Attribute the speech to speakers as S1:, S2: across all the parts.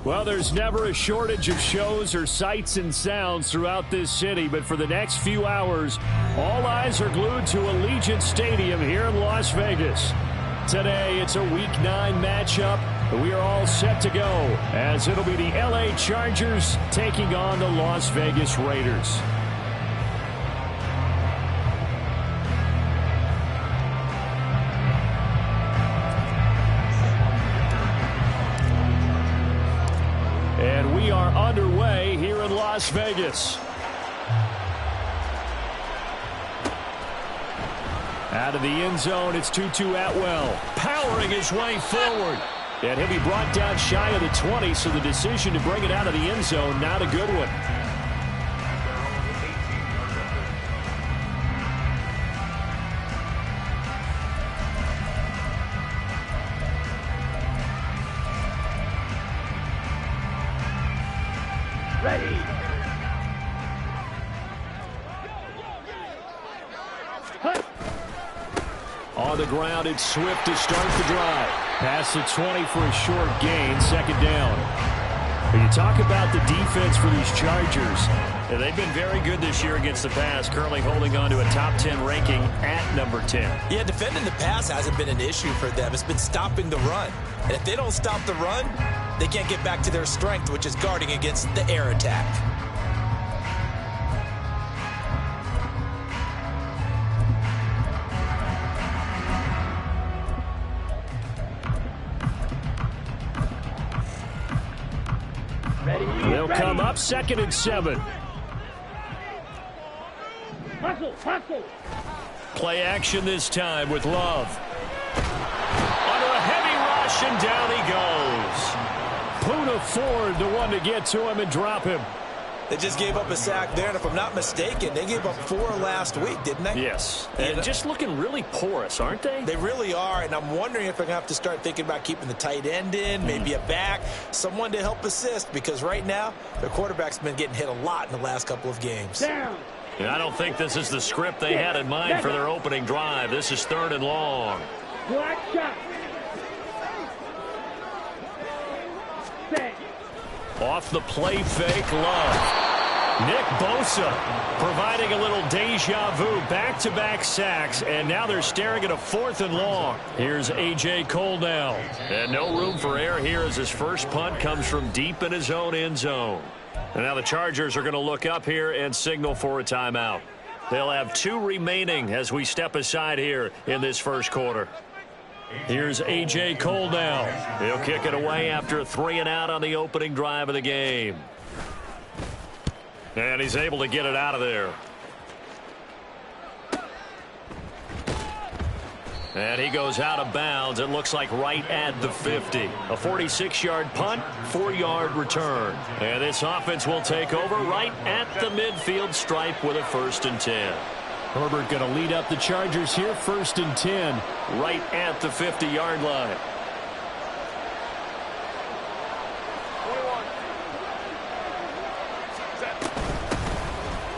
S1: Well, there's never a shortage of shows or sights and sounds throughout this city, but for the next few hours, all eyes are glued to Allegiant Stadium here in Las Vegas. Today, it's a Week 9 matchup. We are all set to go, as it'll be the LA Chargers taking on the Las Vegas Raiders. And we are underway here in Las Vegas. Out of the end zone, it's Tutu Atwell, powering his way forward. And he'll be brought down shy of the 20, so the decision to bring it out of the end zone, not a good one.
S2: Ready.
S1: On the ground, it's Swift to start the drive. Past the 20 for a short gain, second down. When you talk about the defense for these Chargers, they've been very good this year against the pass, currently holding on to a top 10 ranking at number 10.
S3: Yeah, defending the pass hasn't been an issue for them. It's been stopping the run. And if they don't stop the run, they can't get back to their strength, which is guarding against the air attack.
S1: They'll come up 2nd and 7.
S2: Hustle.
S1: Play action this time with Love. Under a heavy rush, and down he goes. Poona Ford, the one to get to him and drop him.
S3: They just gave up a sack there, and if I'm not mistaken, they gave up 4 last week, didn't they?
S1: Yes. And just looking really porous, aren't they?
S3: They really are, and I'm wondering if they're going to have to start thinking about keeping the tight end in, maybe a back, someone to help assist, because right now, their quarterback's been getting hit a lot in the last couple of games.
S2: Down.
S1: And I don't think this is the script they had in mind for their opening drive. This is 3rd and long.
S2: Black shot. Set.
S1: Off the play fake, Love. Nick Bosa providing a little deja vu, back-to-back sacks, and now they're staring at a 4th and long. Here's A.J. Cole now. And no room for error here as his first punt comes from deep in his own end zone. And now the Chargers are going to look up here and signal for a timeout. They'll have 2 remaining as we step aside here in this first quarter. Here's A.J. Cole now. He'll kick it away after a 3-and-out on the opening drive of the game. And he's able to get it out of there. And he goes out of bounds. It looks like right at the 50. A 46-yard punt, 4-yard return. And this offense will take over right at the midfield stripe with a 1st and 10. Herbert going to lead up the Chargers here, 1st and 10, right at the 50-yard line.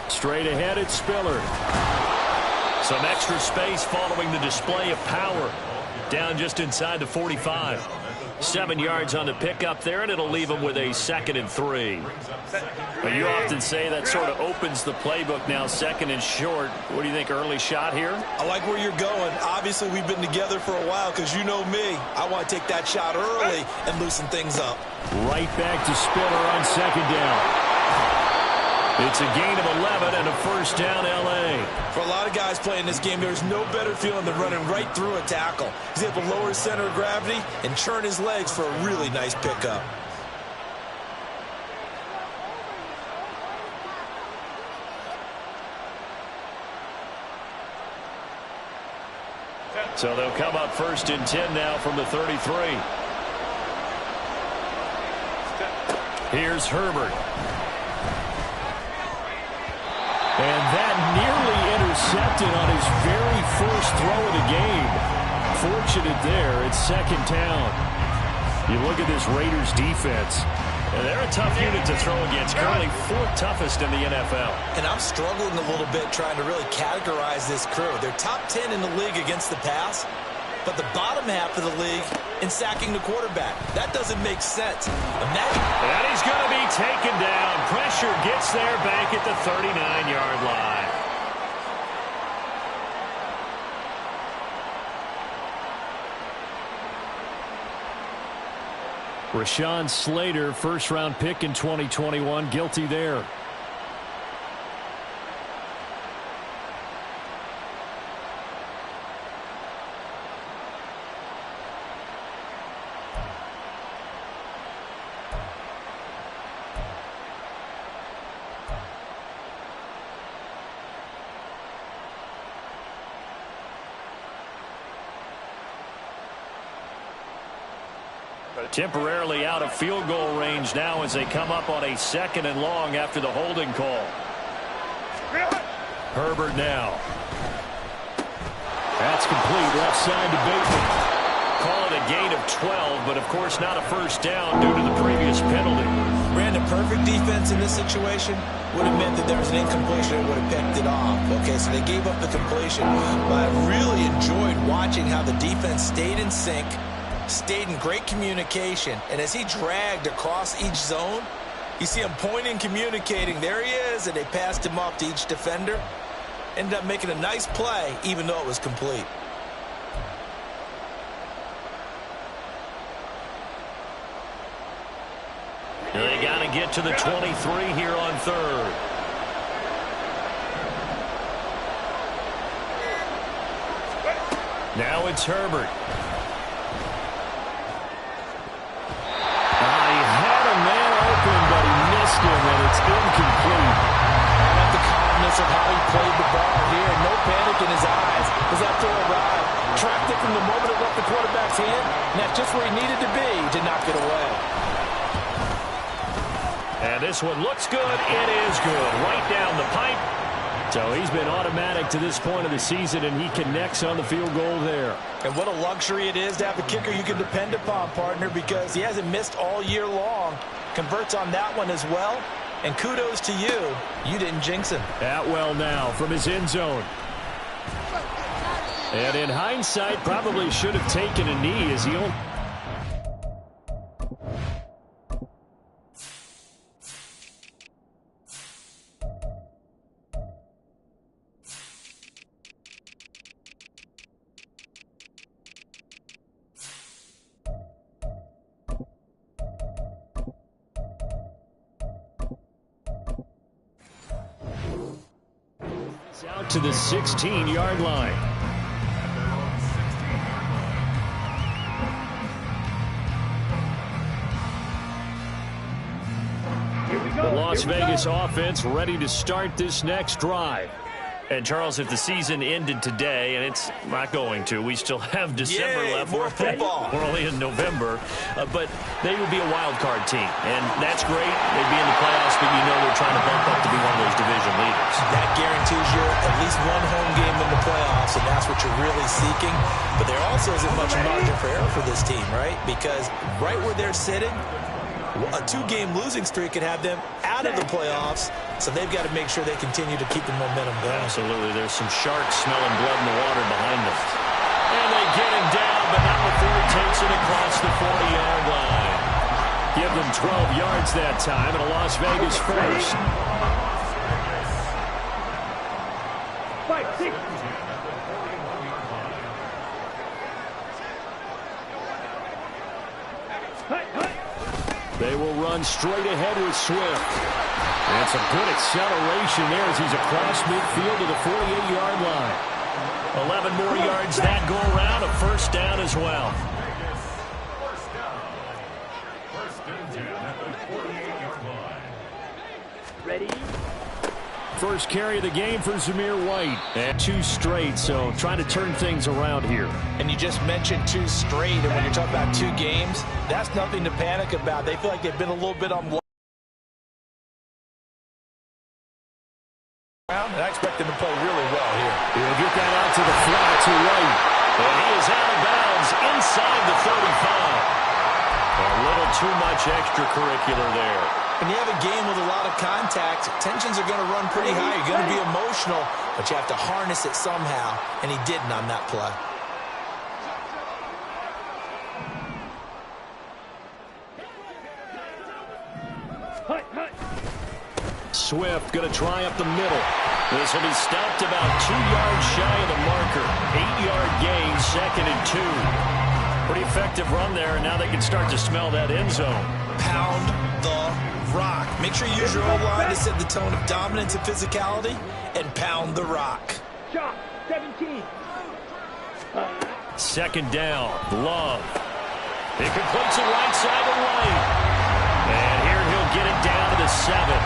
S1: Straight ahead, it's Spiller. Some extra space following the display of power. Down just inside the 45. 7 yards on the pickup there, and it'll leave them with a 2nd and 3. But you often say that sort of opens the playbook now, 2nd and short. What do you think, early shot here?
S3: I like where you're going. Obviously, we've been together for a while because you know me. I want to take that shot early and loosen things up.
S1: Right back to Spiller on 2nd down. It's a gain of 11 and a 1st down, L.A.
S3: For a lot of guys playing this game, there's no better feeling than running right through a tackle. He's able to lower his center of gravity and churn his legs for a really nice pickup.
S1: So they'll come up 1st and 10 now from the 33. Here's Herbert. And that nearly intercepted on his very first throw of the game. Fortunate there. It's second down. You look at this Raiders defense, and they're a tough unit to throw against. Currently fourth toughest in the NFL.
S3: And I'm struggling a little bit trying to really categorize this crew. They're top 10 in the league against the pass, but the bottom half of the league in sacking the quarterback. That doesn't make sense.
S1: And he's going to be taken down. Pressure gets there back at the 39-yard line. Rashawn Slater, first-round pick in 2021, guilty there. Temporarily out of field goal range now as they come up on a 2nd and long after the holding call. Herbert now. That's complete. Left side to Bateman. Call it a gain of 12, but of course not a first down due to the previous penalty.
S3: Ran a perfect defense in this situation. Would have meant that there was an incompletion and would have picked it off. Okay, so they gave up the completion. But I really enjoyed watching how the defense stayed in sync, stayed in great communication, and as he dragged across each zone, you see him pointing, communicating. There he is, and they passed him off to each defender. Ended up making a nice play, even though it was complete.
S1: They got to get to the 23 here on 3rd. Now it's Herbert. But he missed him, and it's incomplete.
S3: I like the calmness of how he played the ball here. No panic in his eyes as that throw arrived. Tracked it from the moment it left the quarterback's hand, and that's just where he needed to be to knock it away.
S1: And this one looks good. It is good. Right down the pipe. So he's been automatic to this point of the season, and he connects on the field goal there.
S3: And what a luxury it is to have a kicker you can depend upon, partner, because he hasn't missed all year long. Converts on that one as well. And kudos to you. You didn't jinx him.
S1: Atwell now from his end zone. And in hindsight, probably should have taken a knee as he only... out to the 16-yard line. The Las Vegas offense ready to start this next drive. And, Charles, if the season ended today, and it's not going to, we still have December left.
S3: More football.
S1: We're only in November. But they would be a wild card team. And that's great. They'd be in the playoffs, but you know they're trying to bump up to be one of those division leaders.
S3: That guarantees you at least one home game in the playoffs, and that's what you're really seeking. But there also isn't much margin for error for this team, right? Because right where they're sitting, a 2-game losing streak could have them out of the playoffs, so they've got to make sure they continue to keep the momentum going.
S1: Absolutely. There's some sharks smelling blood in the water behind them. And they get him down, but not before he takes it across the 40-yard line. Give them 12 yards that time, and a Las Vegas first.
S2: 5, 6.
S1: They will run straight ahead with Swift. And some good acceleration there as he's across midfield to the 48-yard line. 11 more yards that go around, a first down as well.
S2: Ready?
S1: First carry of the game for Zamir White. And 2 straight, so trying to turn things around here.
S3: And you just mentioned 2 straight, and when you're talking about 2 games, that's nothing to panic about. They feel like they've been a little bit on And I expect them to play really well here.
S1: He'll get that out to the flat to right. And he is out of bounds inside the 35. A little too much extracurricular there.
S3: When you have a game with a lot of contact, tensions are going to run pretty high. You're going to be emotional, but you have to harness it somehow, and he didn't on that play.
S1: Swift going to try up the middle. This will be stopped about 2 yards shy of the marker. 8-yard gain, 2nd and 2. Pretty effective run there, and now they can start to smell that end zone.
S3: Pound the rock. Make sure you use your O-line to set the tone of dominance and physicality, and pound the rock.
S2: Shot, 17.
S1: 2nd down, Love. He completes it right side to right. And here he'll get it down to the 7.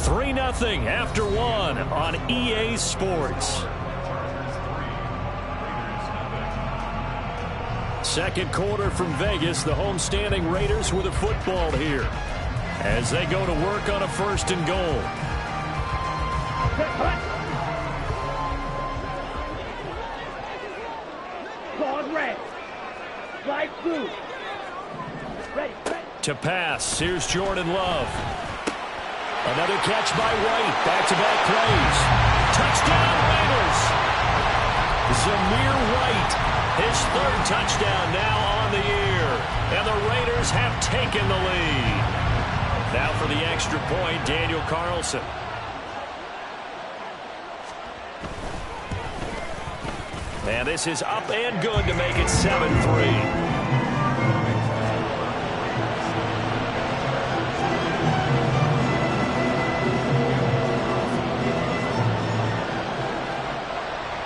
S1: 3-0 after 1 on EA Sports. Second quarter from Vegas. The homestanding Raiders with a football here as they go to work on a 1st and goal.
S2: Guard red. Slide through. Ready.
S1: To pass. Here's Jordan Love. Another catch by White. Back-to-back plays. Touchdown Raiders. Zamir White. His 3rd touchdown now on the year. And the Raiders have taken the lead. Now for the extra point, Daniel Carlson. And this is up and good to make it 7-3.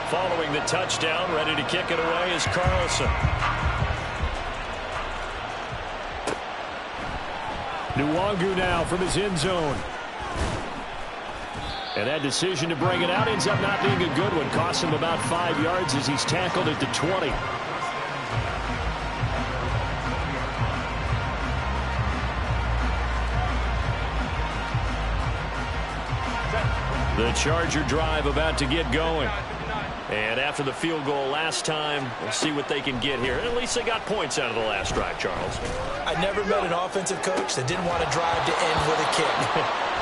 S1: Following the touchdown, ready to kick it away is Carlson. Nwangu now from his end zone. And that decision to bring it out ends up not being a good one. Costs him about 5 yards as he's tackled at the 20. The Charger drive about to get going. And after the field goal last time, we'll see what they can get here. At least they got points out of the last drive, Charles.
S3: I never met an offensive coach that didn't want to drive to end with a kick.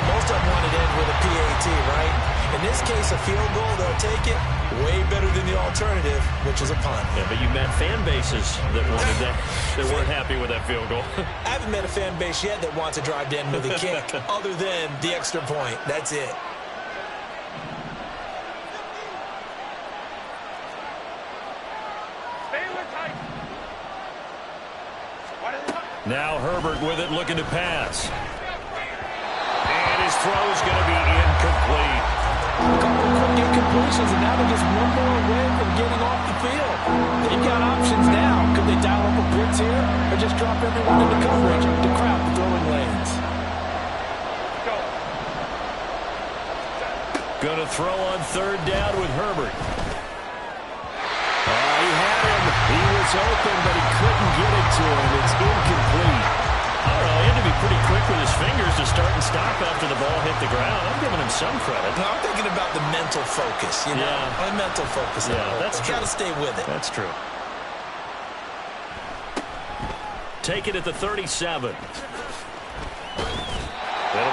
S3: Most of them wanted to end with a PAT, right? In this case, a field goal, they'll take it. Way better than the alternative, which is a punt.
S1: Yeah, but you met fan bases that wanted that, that weren't happy with that field goal.
S3: I haven't met a fan base yet that wants to drive to end with a kick, other than the extra point. That's it.
S1: Now Herbert with it, looking to pass. And his throw's going to be incomplete.
S3: A couple of quick incompletions, and now they're just one more away from getting off the field. They've got options now. Could they dial up a blitz here, or just drop everyone into coverage to crowd the throwing lanes?
S1: Going to throw on 3rd down with Herbert. He had him. He was open, but he couldn't get it to him. It's incomplete. I don't know. He had to be pretty quick with his fingers to start and stop after the ball hit the ground. I'm giving him some credit.
S3: No, I'm thinking about the mental focus, you know?
S1: Yeah.
S3: My mental focus.
S1: Yeah, that's true.
S3: Got to stay with it.
S1: That's true. Take it at the 37. That'll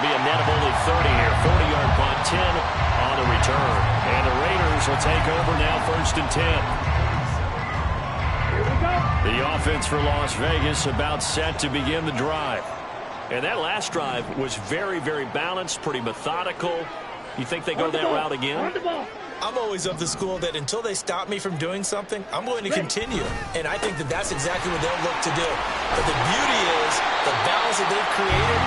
S1: be a net of only 30 here. 40-yard punt, 10 on the return. And the Raiders will take over now, 1st and 10. The offense for Las Vegas about set to begin the drive. And that last drive was very, very balanced, pretty methodical. You think they go that route again?
S3: I'm always of the school that until they stop me from doing something, I'm going to continue. And I think that that's exactly what they'll look to do. But the beauty is the balance that they've created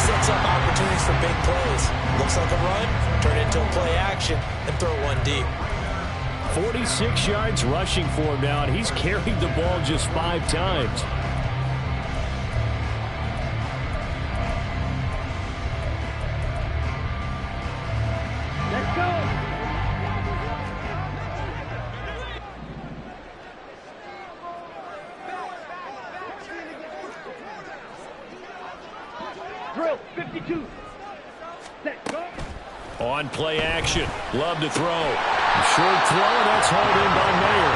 S3: sets up opportunities for big plays. Looks like a run, turn it into a play action, and throw one deep.
S1: 46 yards rushing for him now, and he's carried the ball just 5 times.
S2: Let's go. Drill, 52. Set, go.
S1: On play action. Love to throw. Short throw, and that's hauled in by Mayer.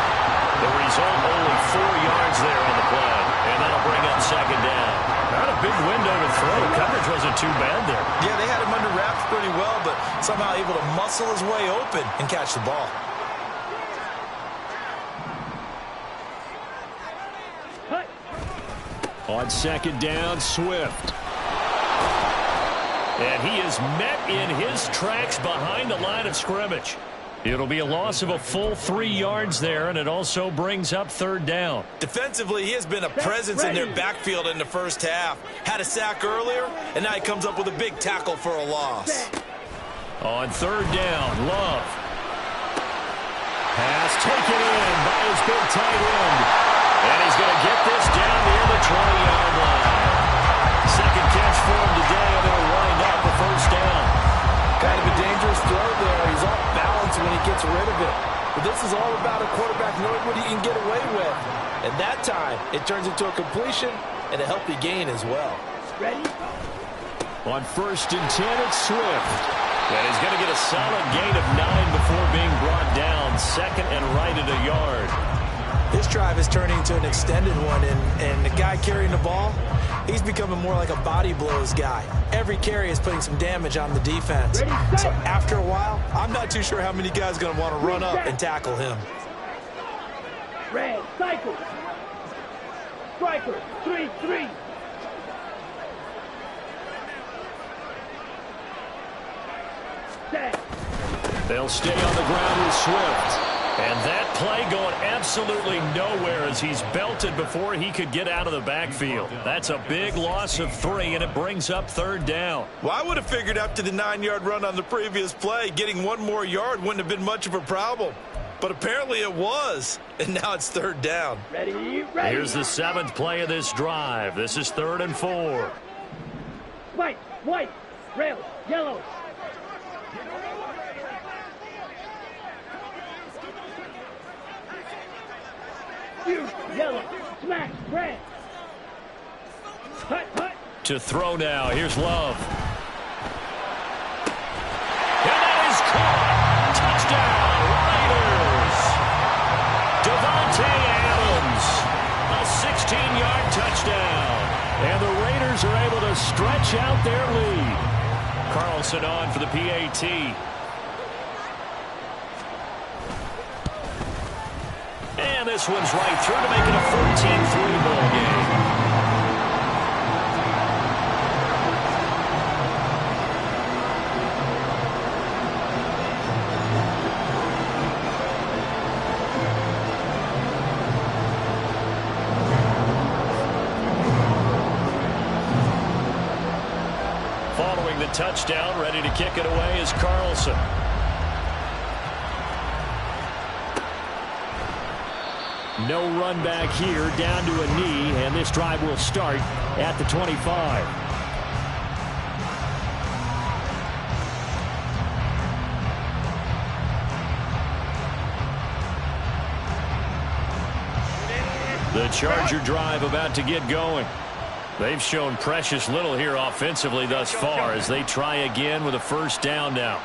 S1: The result, only 4 yards there on the play. And that'll bring up second down. Not a big window to throw. Coverage wasn't too bad there.
S3: Yeah, they had him under wraps pretty well, but somehow able to muscle his way open and catch the ball.
S1: On second down, Swift. And he is met in his tracks behind the line of scrimmage. It'll be a loss of a full 3 yards there, and it also brings up third down.
S3: Defensively, he has been a presence in their backfield in the first half. Had a sack earlier, and now he comes up with a big tackle for a loss.
S1: On third down, Love. Pass taken in by his big tight end. And he's going to get this down near the 20-yard line. Second catch for him today, and it'll wind up a first down.
S4: Kind of a dangerous throw there. He's off balance when he gets rid of it. But this is all about a quarterback knowing what he can get away with. And that time, it turns into a completion and a healthy gain as well.
S2: Ready?
S1: On first and 10, it's Swift. And he's going to get a solid gain of 9 before being brought down. Second and right at a yard.
S3: This drive is turning into an extended one, and the guy carrying the ball, he's becoming more like a body blows guy. Every carry is putting some damage on the defense. So after a while, I'm not too sure how many guys are going to want to run up and tackle him.
S2: Red, cycle. Striker, 3-3. Set.
S1: They'll stay on the ground with Swift. And that play going absolutely nowhere as he's belted before he could get out of the backfield. That's a big loss of 3, and it brings up third down.
S3: Well, I would have figured after the 9-yard run on the previous play, getting 1 more yard wouldn't have been much of a problem. But apparently it was, and now it's third down.
S2: Ready.
S1: Here's the 7th play of this drive. This is 3rd and 4.
S2: White, rail, yellow. Yellow, smash, red. Hut.
S1: To throw now. Here's Love. And that is caught. Touchdown, Raiders. Devontae Adams. A 16-yard touchdown. And the Raiders are able to stretch out their lead. Carlson on for the PAT. And this one's right through to make it a 14-3 ball game. Following the touchdown, ready to kick it away is Carlson. No run back here, down to a knee, and this drive will start at the 25. The Charger drive about to get going. They've shown precious little here offensively thus far as they try again with a first down now.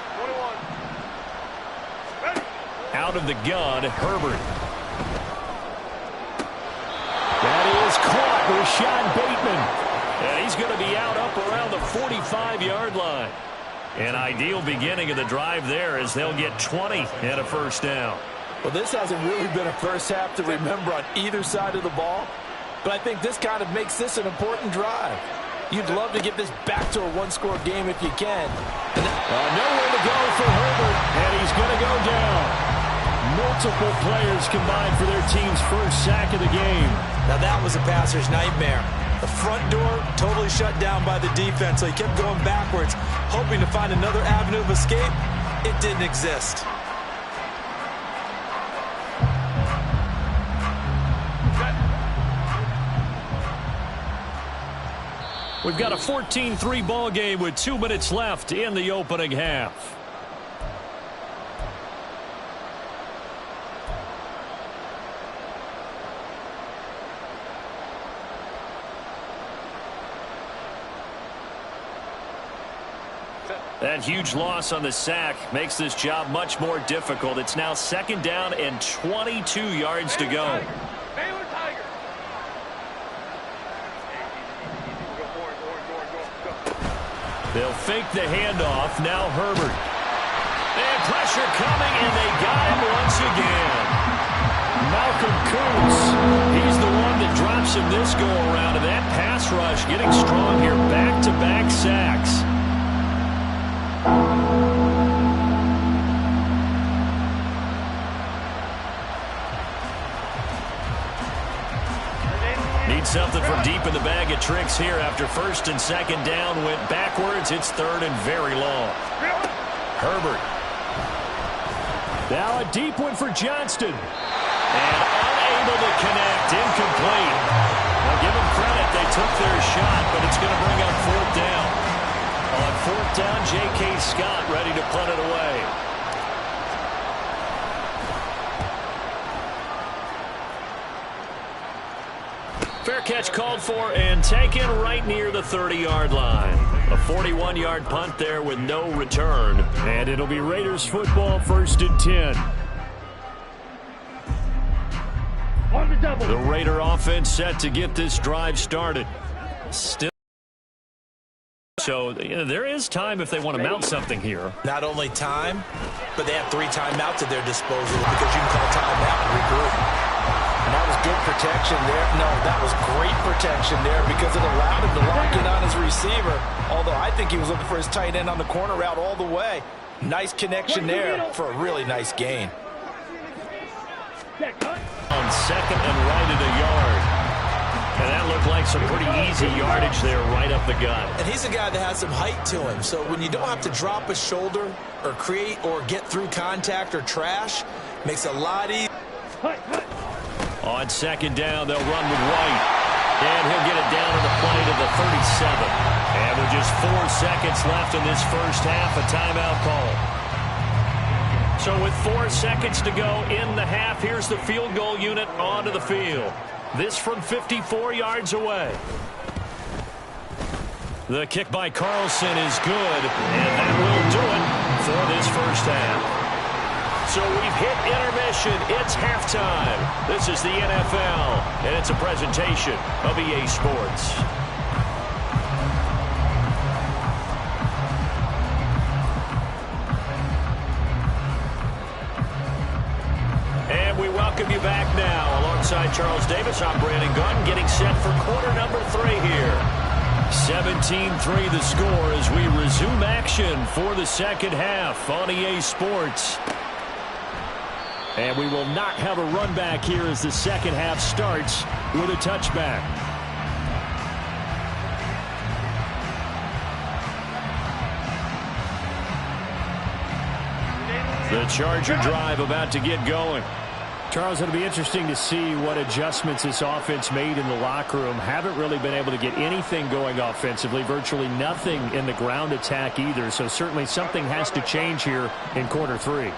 S1: Out of the gun, Herbert. That is caught, Rashad Bateman. And he's going to be out up around the 45-yard line. An ideal beginning of the drive there as they'll get 20 and a first down.
S4: Well, this hasn't really been a first half to remember on either side of the ball, but I think this kind of makes this an important drive. You'd love to get this back to a one-score game if you can.
S1: Nowhere to go for Herbert, and he's going to go down. Multiple players combined for their team's first sack of the game.
S3: Now that was a passer's nightmare. The front door totally shut down by the defense, so he kept going backwards, hoping to find another avenue of escape. It didn't exist.
S1: We've got a 14-3 ball game with 2 minutes left in the opening half. That huge loss on the sack makes this job much more difficult. It's now 2nd down and 22 yards to go. They'll fake the handoff. Now Herbert. And pressure coming, and they got him once again. Malcolm Koonce, he's the one that drops him this go-around, and that pass rush getting strong here. Back-to-back sacks. Need something from deep in the bag of tricks here after 1st and 2nd down. Went backwards. It's 3rd and very long. Herbert. Now a deep one for Johnston. And unable to connect. Incomplete. Now give them credit. They took their shot, but it's going to bring up 4th down. On 4th down, J.K. Scott ready to punt it away. Fair catch called for and taken right near the 30-yard line. A 41-yard punt there with no return. And it'll be Raiders football, 1st and 10.
S2: On the double.
S1: The Raider offense set to get this drive started. Still. So there is time if they want to mount something here.
S3: Not only time, but they have 3 timeouts at their disposal because you can call timeout and regroup. And that was good protection there. No, that was great protection there because it allowed him to lock in on his receiver. Although I think he was looking for his tight end on the corner route all the way. Nice connection there for a really nice gain.
S1: On 2nd and right at a yard. And that looked like some pretty easy yardage there right up the gut.
S3: And he's a guy that has some height to him. So when you don't have to drop a shoulder or create or get through contact or trash, makes it a lot easier.
S1: On 2nd down, they'll run with White. And he'll get it down to the play to the 37. And with just 4 seconds left in this first half, a timeout call. So with 4 seconds to go in the half, here's the field goal unit onto the field. This from 54 yards away. The kick by Carlson is good, and that will do it for this first half. So we've hit intermission. It's halftime. This is the NFL, and it's a presentation of EA Sports. And we welcome you back now. Alongside Charles Davis, I'm Brandon Gunn, getting set for quarter number 3 here. 17-3 the score as we resume action for the second half on EA Sports. And we will not have a run back here as the second half starts with a touchback. The Charger drive about to get going. Charles, it'll be interesting to see what adjustments this offense made in the locker room. Haven't really been able to get anything going offensively, virtually nothing in the ground attack either. So certainly something has to change here in quarter 3.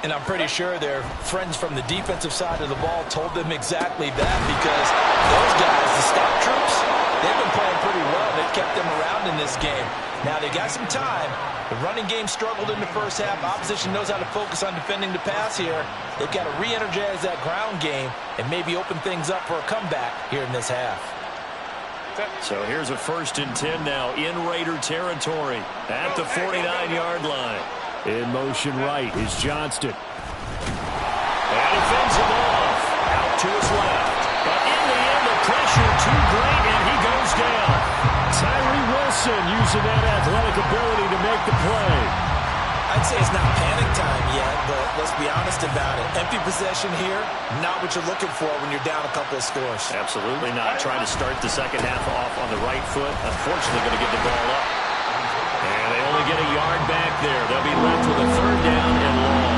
S3: And I'm pretty sure their friends from the defensive side of the ball told them exactly that because those guys, the stop troops, they've been playing pretty well. They've kept them around in this game. Now they got some time. The running game struggled in the first half. Opposition knows how to focus on defending the pass here. They've got to re-energize that ground game and maybe open things up for a comeback here in this half.
S1: So here's a 1st and 10 now in Raider territory at the 49-yard line. In motion right is Johnston. And he fends him off. Out to his left. But in the end, the pressure too great, and he goes down. Tyree Wilson using that athletic ability to make the play.
S3: I'd say it's not panic time yet, but let's be honest about it. Empty possession here, not what you're looking for when you're down a couple of scores.
S1: Absolutely not. Trying to start the second half off on the right foot. Unfortunately, going to get the ball up. And they only get a yard back there. They'll be left with a 3rd down and long.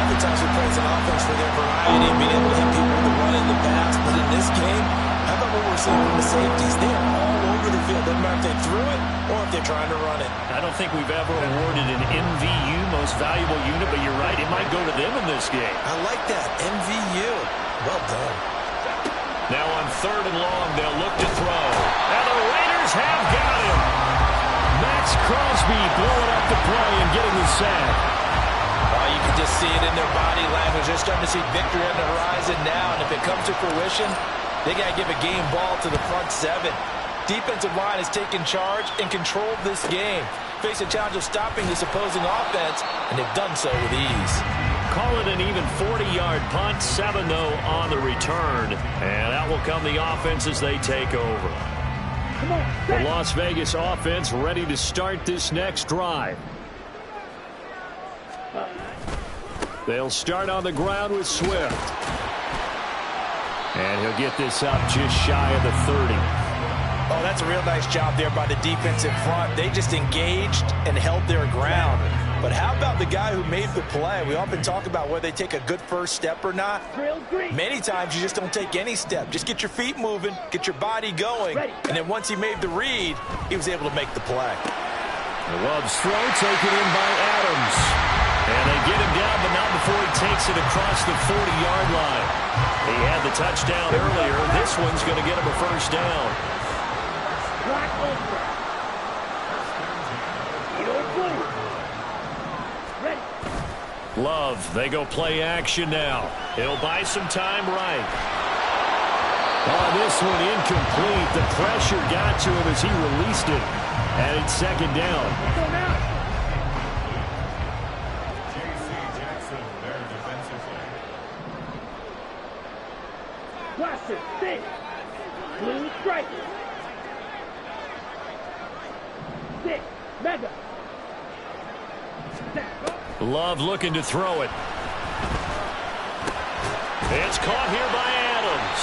S3: Oftentimes we play an offense for their variety and being able to hit people with the run in the pass. But in this game, how about what we're seeing from the safeties? They're all over the field. Doesn't matter if they threw it or if they're trying to run it.
S1: I don't think we've ever awarded an MVU, most valuable unit, but you're right. It might go to them in this game.
S3: I like that. MVU. Well done.
S1: Now on 3rd and long, they'll look to throw. And the Raiders have got him. Max Crosby Crosby blowing up the play and getting the sack.
S3: Oh, you can just see it in their body language. They're starting to see victory on the horizon now, and if it comes to fruition, they got to give a game ball to the front seven. Defensive line has taken charge and controlled this game. Face a challenge of stopping this opposing offense, and they've done so with ease.
S1: Call it an even 40-yard punt, 7 though on the return. And out will come the offense as they take over. The Las Vegas offense ready to start this next drive. They'll start on the ground with Swift. And he'll get this up just shy of the 30.
S3: Oh, that's a real nice job there by the defensive front. They just engaged and held their ground. But how about the guy who made the play? We often talk about whether they take a good first step or not. Many times you just don't take any step. Just get your feet moving, get your body going, and then once he made the read, he was able to make the play.
S1: Love's throw taken in by Adams. And they get him down, but not before he takes it across the 40-yard line. He had the touchdown earlier. This one's going to get him a first down. Love, they go play action now. He'll buy some time right. Oh, this one incomplete. The pressure got to him as he released it. And it's second down.
S2: Blaster, six. Blue striker. 6, mega.
S1: Love looking to throw it. It's caught here by Adams.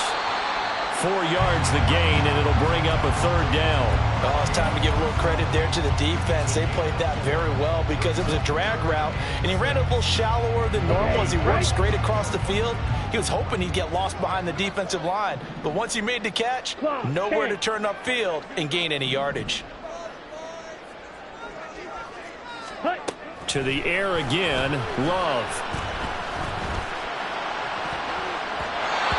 S1: 4 yards the gain, and it'll bring up a third down.
S3: Oh, it's time to give a little credit there to the defense. They played that very well because it was a drag route, and he ran a little shallower than normal as he worked straight across the field. He was hoping he'd get lost behind the defensive line, but once he made the catch, nowhere to turn upfield and gain any yardage.
S1: To the air again, Love.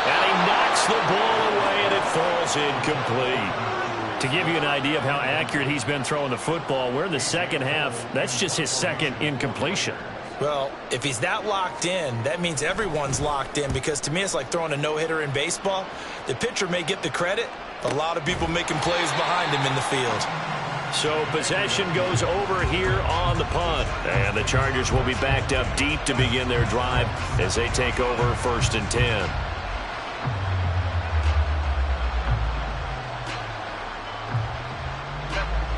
S1: And he knocks the ball away, and it falls incomplete. To give you an idea of how accurate he's been throwing the football, we're in the second half. That's just his second incompletion.
S3: Well, if he's that locked in, that means everyone's locked in, because to me it's like throwing a no-hitter in baseball. The pitcher may get the credit, a lot of people making plays behind him in the field.
S1: So possession goes over here on the punt. And the Chargers will be backed up deep to begin their drive as they take over 1st and 10.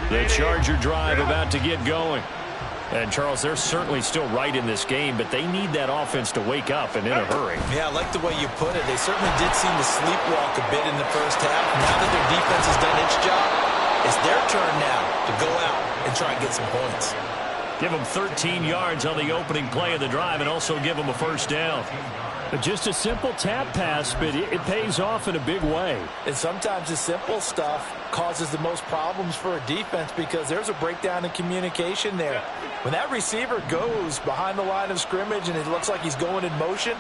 S1: The Charger drive about to get going. And, Charles, they're certainly still right in this game, but they need that offense to wake up and in a hurry.
S3: Yeah, I like the way you put it. They certainly did seem to sleepwalk a bit in the first half. Now that their defense has done its job, it's their turn now to go out and try and get some points.
S1: Give them 13 yards on the opening play of the drive and also give them a first down. Just a simple tap pass, but it pays off in a big way.
S3: And sometimes the simple stuff causes the most problems for a defense because there's a breakdown in communication there. When that receiver goes behind the line of scrimmage and it looks like he's going in motion,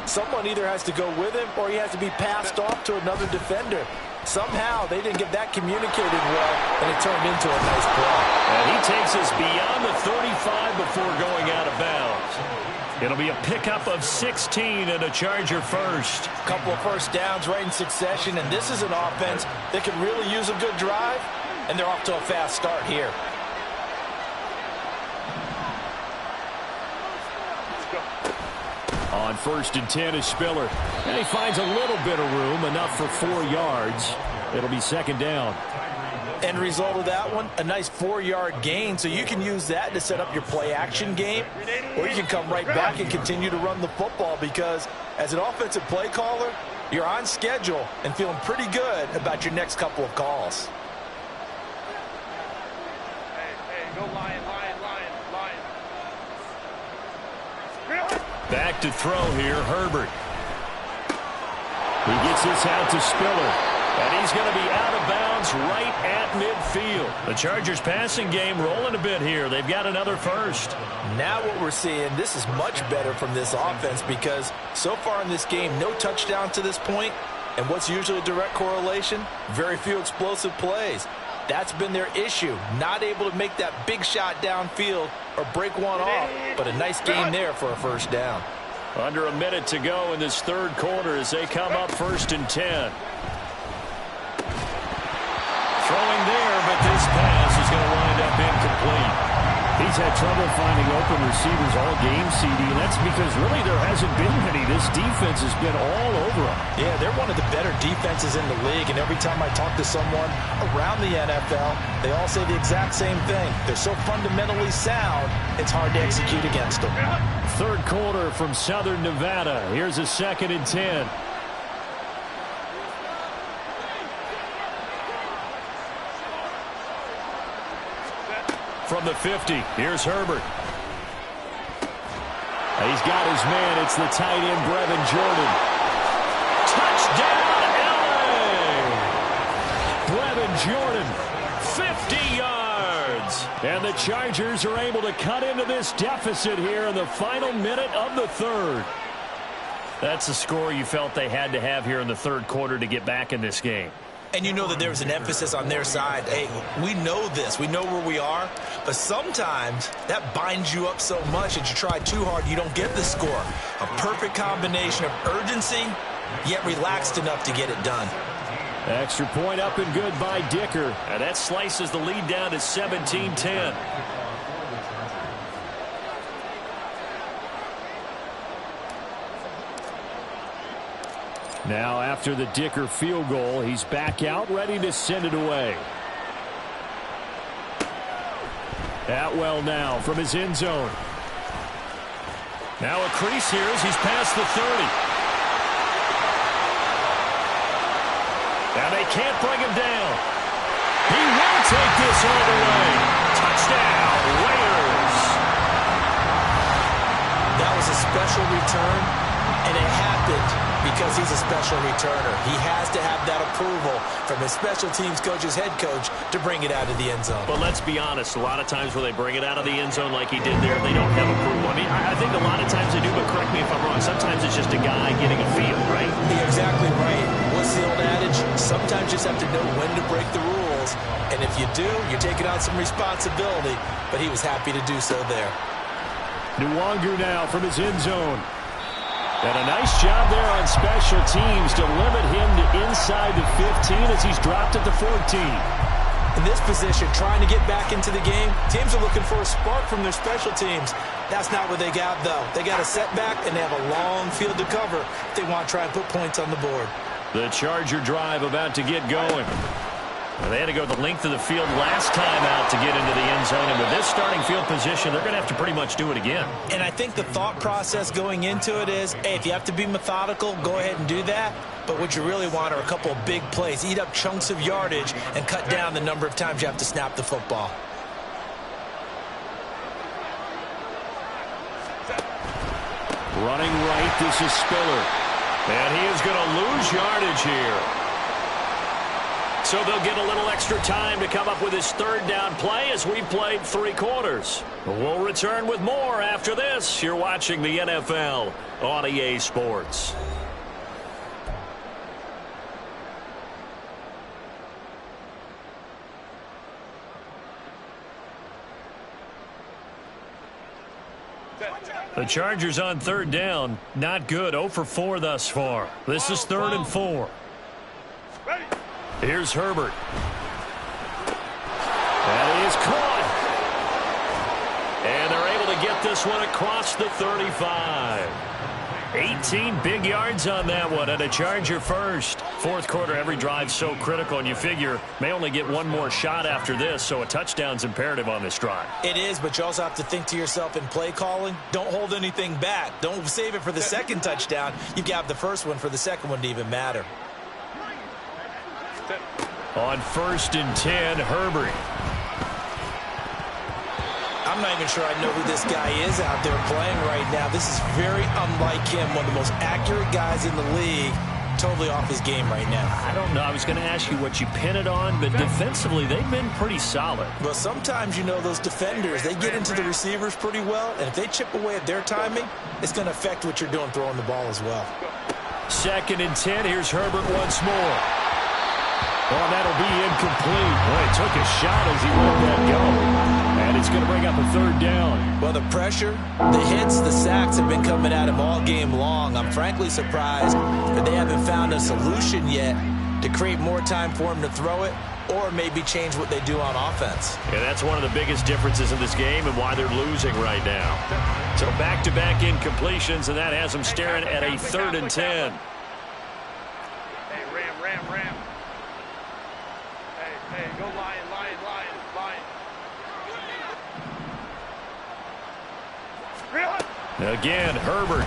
S3: someone either has to go with him or he has to be passed off to another defender. Somehow they didn't get that communicated well, and it turned into a nice play.
S1: And he takes us beyond the 35 before going out of bounds. It'll be a pickup of 16 and a Charger first.
S3: A couple of first downs right in succession, and this is an offense that can really use a good drive, and they're off to a fast start here.
S1: On 1st and 10 is Spiller. And he finds a little bit of room, enough for 4 yards. It'll be second down.
S3: End result of that one, a nice 4-yard gain, so you can use that to set up your play-action game, or you can come right back and continue to run the football because as an offensive play caller, you're on schedule and feeling pretty good about your next couple of calls.
S2: Hey, go Lion, Lion, Lion, Lion.
S1: Back to throw here, Herbert. He gets this out to Spiller. And he's going to be out of bounds right at midfield. The Chargers passing game rolling a bit here. They've got another first.
S3: Now what we're seeing, this is much better from this offense because so far in this game, no touchdown to this point. And what's usually a direct correlation? Very few explosive plays. That's been their issue. Not able to make that big shot downfield or break one off. But a nice game there for a first down.
S1: Under a minute to go in this third quarter as they come up 1st and 10. Throwing there, but this pass is going to wind up incomplete.
S5: He's had trouble finding open receivers all game, CD, and that's because really there hasn't been many. This defense has been all over him.
S3: Yeah, they're one of the better defenses in the league, and every time I talk to someone around the NFL, they all say the exact same thing. They're so fundamentally sound, it's hard to execute against them.
S1: Third quarter from Southern Nevada. Here's a 2nd and 10. From the 50, here's Herbert. He's got his man. It's the tight end, Brevin Jordan. Touchdown, LA! Brevin Jordan, 50 yards. And the Chargers are able to cut into this deficit here in the final minute of the third. That's the score you felt they had to have here in the third quarter to get back in this game.
S3: And you know that there's an emphasis on their side. Hey, we know this. We know where we are. But sometimes that binds you up so much that you try too hard, you don't get the score. A perfect combination of urgency, yet relaxed enough to get it done.
S1: Extra point up and good by Dicker. And that slices the lead down to 17-10. Now, after the Dicker field goal, he's back out, ready to send it away. Atwell now from his end zone. Now a crease here as he's past the 30. Now they can't bring him down. He will take this all the way. Touchdown, Raiders.
S3: That was a special return, and it happened because he's a special returner. He has to have that approval from his special teams coach's head coach to bring it out of the end zone.
S1: But let's be honest, a lot of times where they bring it out of the end zone like he did there, they don't have approval. I mean, I think a lot of times they do, but correct me if I'm wrong. Sometimes it's just a guy getting a feel, right?
S3: You're exactly right. What's the old adage? Sometimes you just have to know when to break the rules. And if you do, you're taking on some responsibility. But he was happy to do so there.
S1: Nwangu now from his end zone. And a nice job there on special teams to limit him to inside the 15 as he's dropped at the 14.
S3: In this position, trying to get back into the game, teams are looking for a spark from their special teams. That's not what they got, though. They got a setback, and they have a long field to cover if they want to try and put points on the board.
S1: The Charger drive about to get going. Well, they had to go the length of the field last time out to get into the end zone, and with this starting field position, they're going to have to pretty much do it again.
S3: And I think the thought process going into it is, hey, if you have to be methodical, go ahead and do that. But what you really want are a couple of big plays. Eat up chunks of yardage and cut down the number of times you have to snap the football.
S1: Running right, this is Spiller. And he is going to lose yardage here. So they'll get a little extra time to come up with his third down play as we've played 3 quarters. We'll return with more after this. You're watching the NFL on EA Sports. The Chargers on third down. Not good. 0 for 4 thus far. This is 3rd and 4. Here's Herbert. That is caught. And they're able to get this one across the 35. 18 big yards on that one, and a Charger first. Fourth quarter, every drive's so critical, and you figure may only get one more shot after this, so a touchdown's imperative on this drive.
S3: It is, but you also have to think to yourself in play calling, don't hold anything back. Don't save it for the second touchdown. You've got the first one for the second one to even matter.
S1: On 1st and 10, Herbert.
S3: I'm not even sure I know who this guy is out there playing right now. This is very unlike him, one of the most accurate guys in the league. Totally off his game right now.
S1: I don't know. I was going to ask you what you pin it on, but defensively, they've been pretty solid.
S3: Well, sometimes, you know, those defenders, they get into the receivers pretty well, and if they chip away at their timing, it's going to affect what you're doing throwing the ball as well.
S1: 2nd and 10. Here's Herbert once more.
S5: Oh, that'll be incomplete. Boy, it took a shot as he let that go. And it's going to bring up a third down.
S3: Well, the pressure, the hits, the sacks have been coming at him all game long. I'm frankly surprised that they haven't found a solution yet to create more time for him to throw it or maybe change what they do on offense.
S1: Yeah, that's one of the biggest differences in this game and why they're losing right now. So back-to-back incompletions, and that has them staring at a 3rd and 10.
S2: Hey, Ram. Hey, go Lion.
S1: Again, Herbert.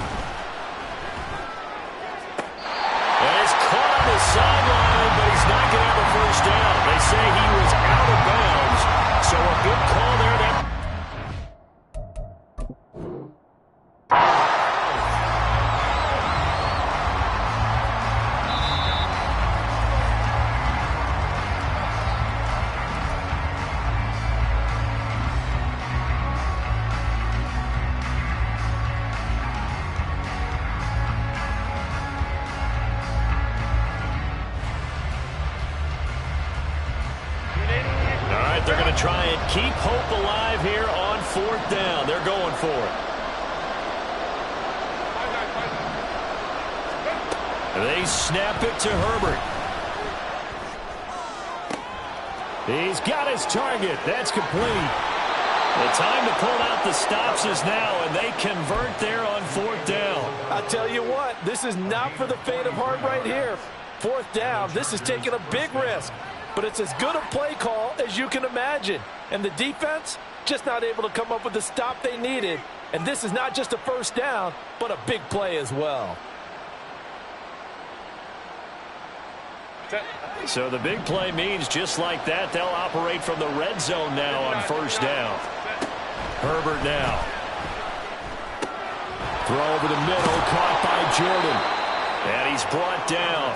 S1: And it's caught on the sideline, but he's not going to have a first down. They say he was out of bounds, so a good call there. They're going to try and keep hope alive here on 4th down. They're going for it. They snap it to Herbert. He's got his target. That's complete. The time to pull out the stops is now, and they convert there on 4th down.
S4: I'll tell you what, this is not for the faint of heart right here. 4th down, this is taking a big risk. But it's as good a play call as you can imagine. And the defense just not able to come up with the stop they needed. And this is not just a first down, but a big play as well.
S1: So the big play means just like that, they'll operate from the red zone now on 1st down. Herbert now. Throw over the middle, caught by Jordan. And he's brought down.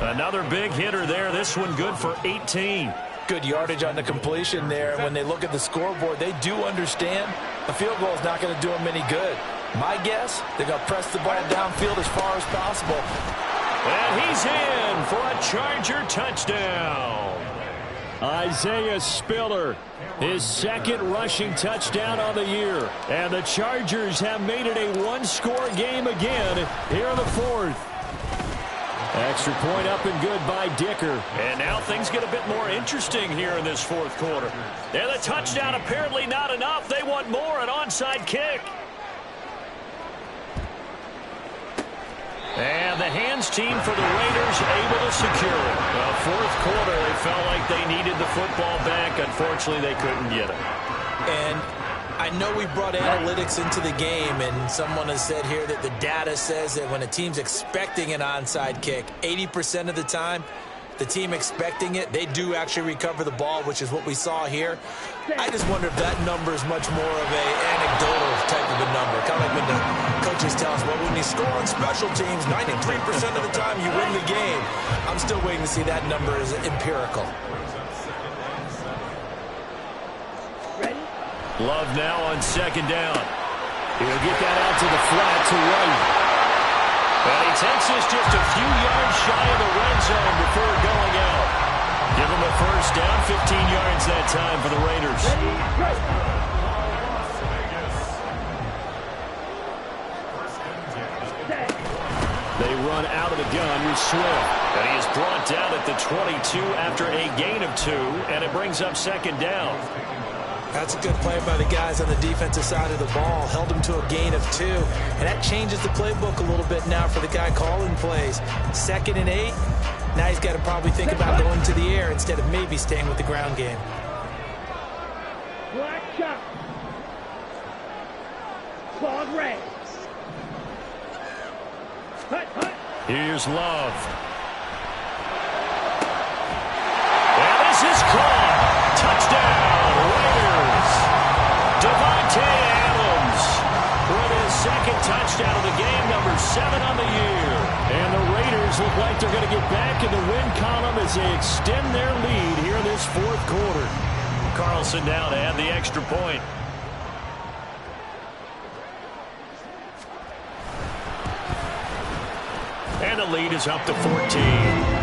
S1: Another big hitter there. This one good for 18.
S3: Good yardage on the completion there. When they look at the scoreboard, they do understand a field goal is not going to do them any good. My guess, they're going to press the ball downfield as far as possible.
S1: And he's in for a Charger touchdown.
S5: Isaiah Spiller, his 2nd rushing touchdown on the year. And the Chargers have made it a one-score game again here in the 4th. Extra point up and good by Dicker.
S1: And now things get a bit more interesting here in this 4th quarter. And the touchdown apparently not enough. They want more, an onside kick. And the hands team for the Raiders able to secure it. Well, 4th quarter, they felt like they needed the football back. Unfortunately, they couldn't get it.
S3: And I know we brought analytics into the game, and someone has said here that the data says that when a team's expecting an onside kick, 80% of the time, the team expecting it, they do actually recover the ball, which is what we saw here. I just wonder if that number is much more of a anecdotal type of a number. Kind of like when the coaches tell us, well, when you score on special teams, 93% of the time you win the game. I'm still waiting to see that number as empirical.
S1: Love now on 2nd down. He'll get that out to the flat to White. And he takes this just a few yards shy of the red zone before going out. Give him a first down, 15 yards that time for the Raiders. They run out of the gun with Swift. And he is brought down at the 22 after a gain of 2, and it brings up 2nd down.
S3: That's a good play by the guys on the defensive side of the ball. Held them to a gain of 2. And that changes the playbook a little bit now for the guy calling plays. 2nd and 8. Now he's got to probably think about going to the air instead of maybe staying with the ground game.
S2: Black shot. Claude Ray. Hut.
S1: Here's Love. And this is caught. Touchdown, Raiders. Devontae Adams with his 2nd touchdown of the game, number 7 on the year. And the Raiders look like they're going to get back in the win column as they extend their lead here in this 4th quarter. Carlson down to add the extra point. And the lead is up to 14.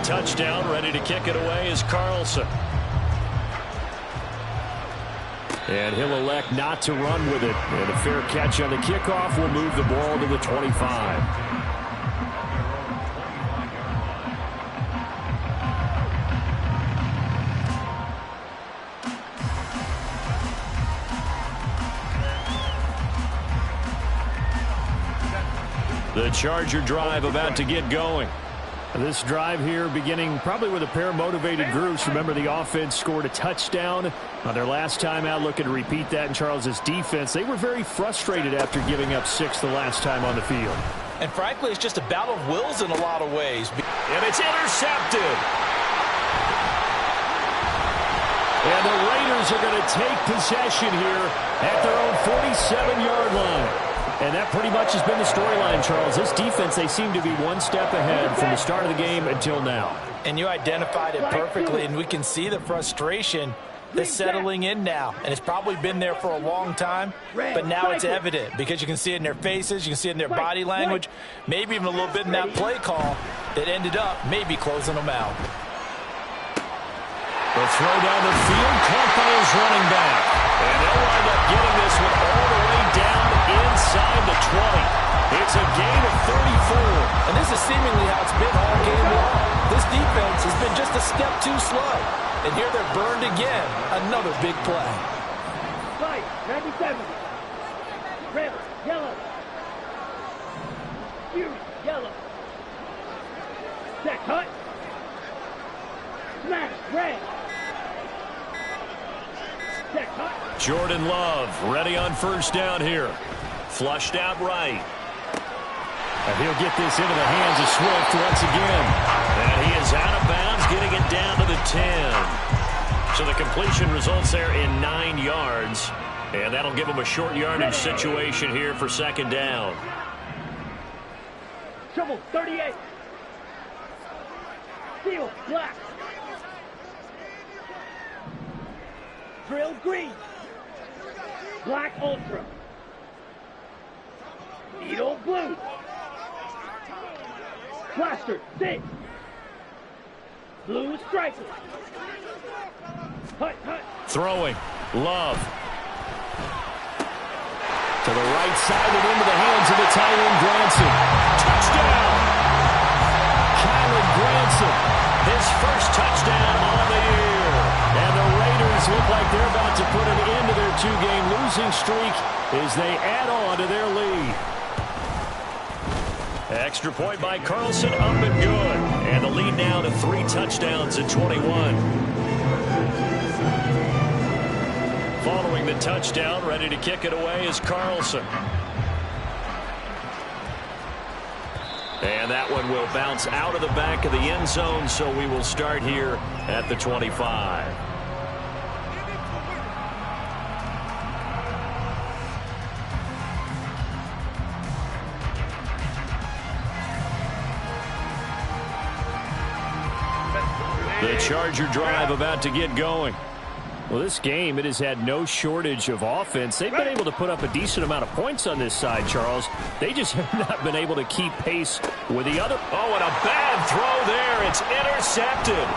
S1: touchdown. Ready to kick it away is Carlson.
S5: And he'll elect not to run with it. And a fair catch on the kickoff will move the ball to the 25.
S1: The Charger drive about to get going.
S5: This drive here beginning probably with a pair of motivated groups. Remember, the offense scored a touchdown on their last time out. Looking to repeat that in Charles' defense. They were very frustrated after giving up 6 the last time on the field.
S3: And frankly, it's just a battle of wills in a lot of ways.
S1: And it's intercepted. And the Raiders are going to take possession here at their own 47-yard line. And that pretty much has been the storyline, Charles. This defense, they seem to be one step ahead from the start of the game until now.
S3: And you identified it perfectly, and we can see the frustration that's settling in now. And it's probably been there for a long time, but now it's evident because you can see it in their faces, you can see it in their body language, maybe even a little bit in that play call that ended up maybe closing them out.
S1: The throw down the field, Campbell's running back. And they'll wind up getting this one all the way down inside the 20. It's a gain of 34.
S3: And this is seemingly how it's been all game long. This defense has been just a step too slow. And here they're burned again. Another big play.
S2: Right, 97. Red, yellow. Fury, yellow. Set, cut. Smash, red. Set, cut.
S1: Jordan Love ready on first down here. Flushed out right.
S5: And he'll get this into the hands of Swift once again.
S1: And he is out of bounds, getting it down to the 10. So the completion results there in 9 yards. And that'll give him a short yardage situation here for second down.
S2: Trouble, 38. Steel, black. Drill, green. Black, ultra. Needle, blue. Plaster, 6. Blue, striker. Hut, hut.
S1: Throwing, Love.
S5: To the right side and into the hands of the tight end, Granson.
S1: Touchdown!
S5: Kylan Granson.
S1: His first touchdown on the year.
S5: And the Raiders look like they're about to put an end to their 2-game losing streak as they add on to their lead.
S1: Extra point by Carlson, up and good. And the lead now to 3 touchdowns at 21. Following the touchdown, ready to kick it away is Carlson. And that one will bounce out of the back of the end zone, so we will start here at the 25. The Charger drive about to get going.
S5: Well, this game, it has had no shortage of offense. They've been able to put up a decent amount of points on this side, Charles. They just have not been able to keep pace with the other.
S1: Oh, and a bad throw there. It's intercepted.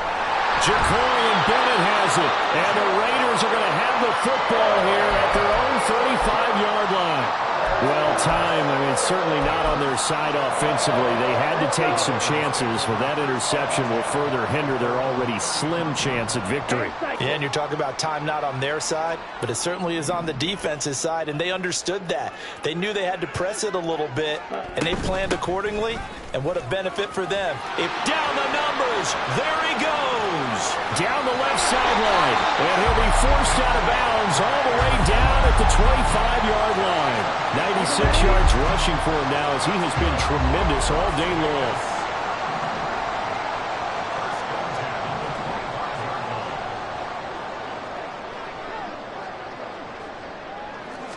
S5: Jacorian Bennett has it. And the Raiders are going to have the football here at their own 35-yard line. Well, time, certainly not on their side offensively. They had to take some chances, but that interception will further hinder their already slim chance at victory.
S3: Yeah, and you're talking about time not on their side, but it certainly is on the defense's side, and they understood that. They knew they had to press it a little bit, and they planned accordingly, and what a benefit for them.
S1: Down the numbers, there he goes.
S5: Down the left sideline, and he'll be forced out of bounds all the way down at the 25-yard line. 96 yards rushing for him now as he has been tremendous all day long.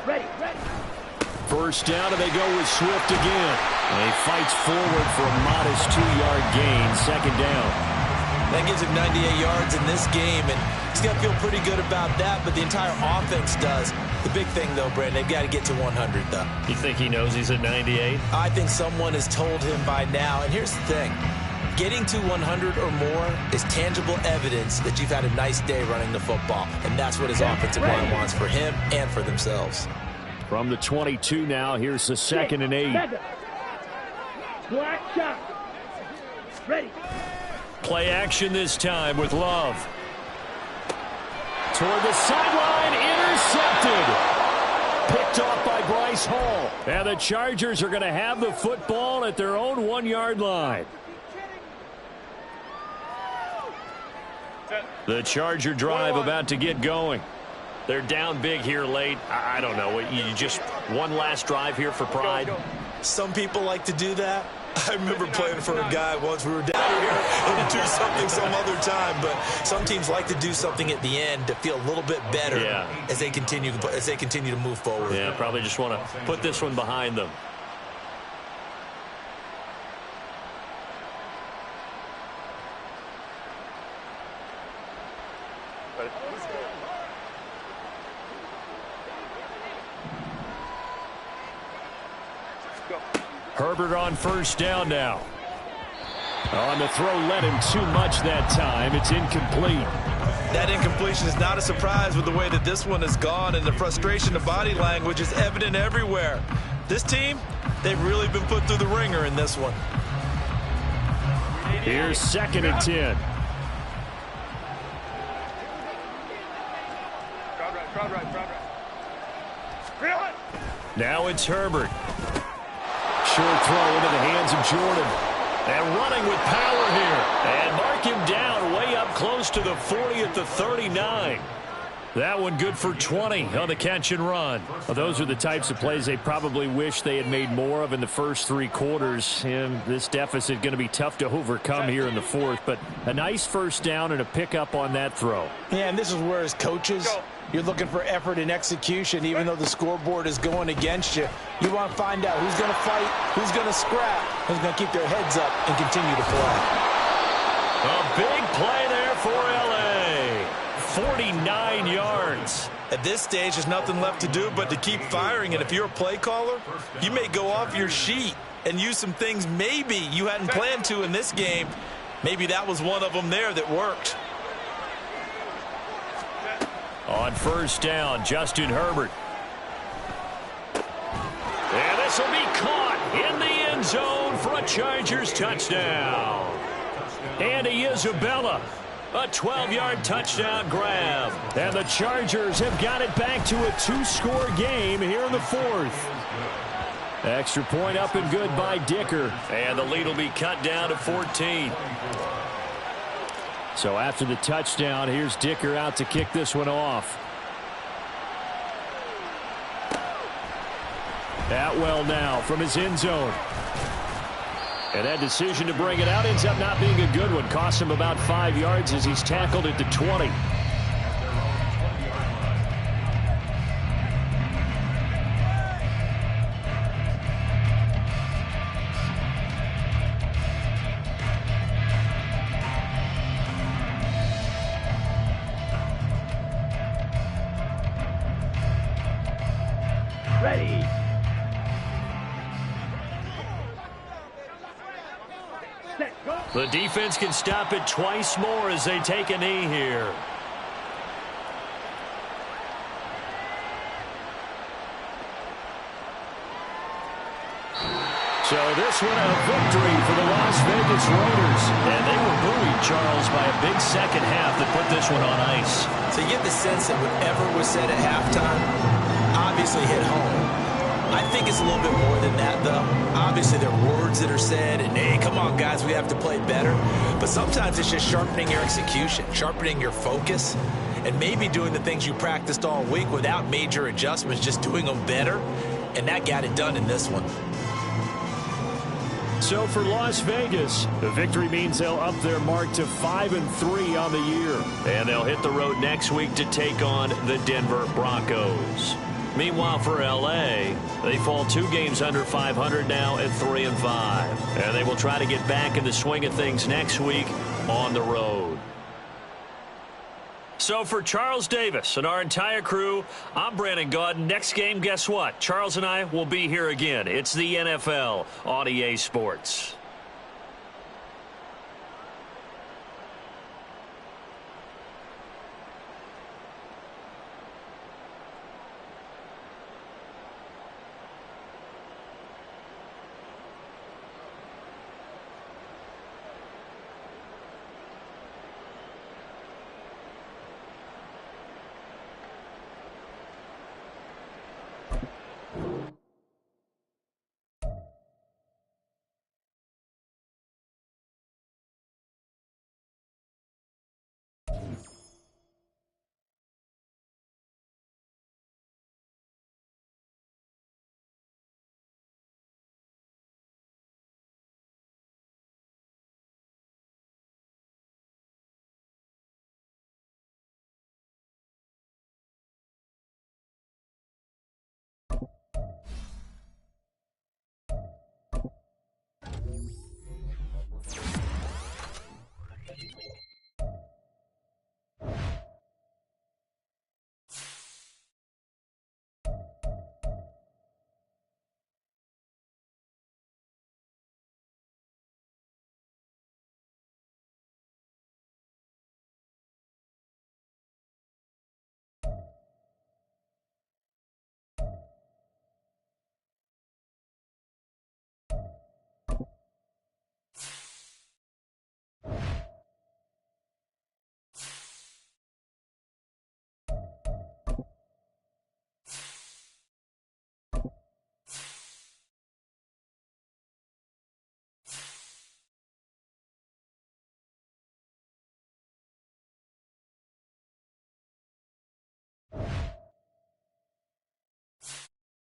S2: Ready, ready.
S5: First down, and they go with Swift again. And he fights forward for a modest 2-yard gain, second down.
S3: That gives him 98 yards in this game, and he's got to feel pretty good about that, but the entire offense does. The big thing, though, Brandon, they've got to get to 100, though.
S1: You think he knows he's at 98?
S3: I think someone has told him by now, and here's the thing. Getting to 100 or more is tangible evidence that you've had a nice day running the football, and that's what his offensive line wants for him and for themselves.
S5: From the 22 now, here's the 2nd and 8.
S2: Black shot. Ready.
S1: Play action this time with Love. Toward the sideline, intercepted. Picked off by Bryce Hall. And the Chargers are going to have the football at their own 1-yard line. The Charger drive about to get going. They're down big here late. I don't know. You just one last drive here for pride.
S3: Some people like to do that. I remember playing for a guy once. We were down here and do something some other time, but some teams like to do something at the end to feel a little bit better as they continue to move forward.
S1: Yeah, probably just want to put this one behind them. Herbert on first down now. On the throw, led him too much that time. It's incomplete.
S3: That incompletion is not a surprise with the way that this one has gone, and the frustration of body language is evident everywhere. This team, they've really been put through the ringer in this one.
S5: Here's 2nd and 10. Now it's Herbert. Short throw into the hands of Jordan. And running with power here. And mark him down way up close to the 40 at the 39. That one good for 20 on the catch and run. Well, those are the types of plays they probably wish they had made more of in the first 3 quarters. And this deficit going to be tough to overcome here in the 4th. But a nice first down and a pickup on that throw.
S4: Yeah, and this is where as coaches, you're looking for effort and execution. Even though the scoreboard is going against you, you want to find out who's going to fight, who's going to scrap, who's going to keep their heads up and continue to play.
S1: A big play there for L.A. 49 yards.
S3: At this stage, there's nothing left to do but to keep firing. And if you're a play caller, you may go off your sheet and use some things maybe you hadn't planned to in this game. Maybe that was one of them there that worked.
S1: On first down, Justin Herbert. And this will be caught in the end zone for a Chargers touchdown. Andy Isabella, a 12-yard touchdown grab. And the Chargers have got it back to a 2-score game here in the 4th. Extra point up and good by Dicker. And the lead will be cut down to 14. So after the touchdown, here's Dicker out to kick this one off. Atwell now from his end zone. And that decision to bring it out ends up not being a good one. Cost him about 5 yards as he's tackled at the 20.
S2: Ready. Set, go.
S1: The defense can stop it twice more as they take a knee here. So this one a victory for the Las Vegas Raiders. And they were buoyed, Charles, by a big second half that put this one on ice.
S3: So you get the sense that whatever was said at halftime obviously hit home. I think it's a little bit more than that, though. Obviously, there are words that are said, and, hey, come on, guys, we have to play better. But sometimes it's just sharpening your execution, sharpening your focus, and maybe doing the things you practiced all week without major adjustments, just doing them better. And that got it done in this one.
S5: So for Las Vegas, the victory means they'll up their mark to 5-3 on the year.
S1: And they'll hit the road next week to take on the Denver Broncos. Meanwhile, for L.A., they fall 2 games under 500 now at 3-5. And they will try to get back in the swing of things next week on the road. So for Charles Davis and our entire crew, I'm Brandon Gaudin. Next game, guess what? Charles and I will be here again. It's the NFL on EA Sports.